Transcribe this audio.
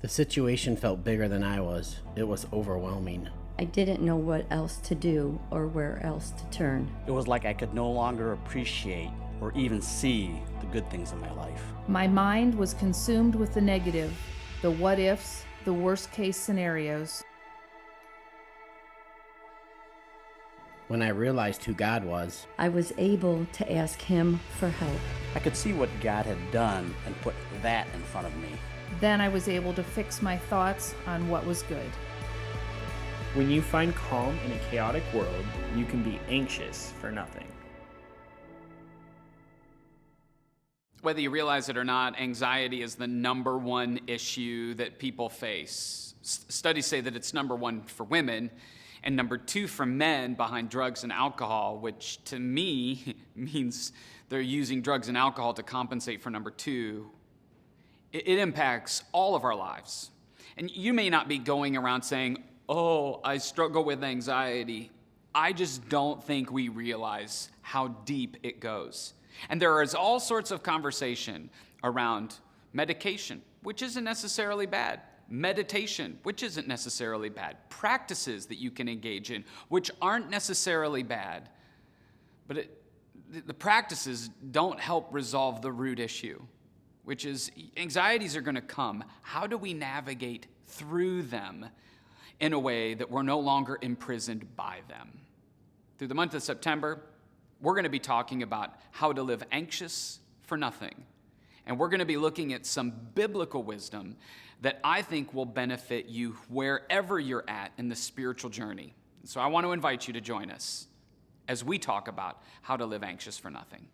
The situation felt bigger than I was. It was overwhelming. I didn't know what else to do or where else to turn. It was like I could no longer appreciate or even see the good things in my life. My mind was consumed with the negative, the what ifs, the worst case scenarios. When I realized who God was, I was able to ask Him for help. I could see what God had done and put that in front of me. Then I was able to fix my thoughts on what was good. When you find calm in a chaotic world, you can be anxious for nothing. Whether you realize it or not, anxiety is the number one issue that people face. Studies say that it's number one for women and number two for men behind drugs and alcohol, which to me means they're using drugs and alcohol to compensate for number two. It impacts all of our lives. And you may not be going around saying, "Oh, I struggle with anxiety." I just don't think we realize how deep it goes. And there is all sorts of conversation around medication, which isn't necessarily bad. Meditation, which isn't necessarily bad. Practices that you can engage in, which aren't necessarily bad. But the practices don't help resolve the root issue, which is anxieties are going to come. How do we navigate through them in a way that we're no longer imprisoned by them? Through the month of September, we're going to be talking about how to live anxious for nothing. And we're going to be looking at some biblical wisdom that I think will benefit you wherever you're at in the spiritual journey. So I want to invite you to join us as we talk about how to live anxious for nothing.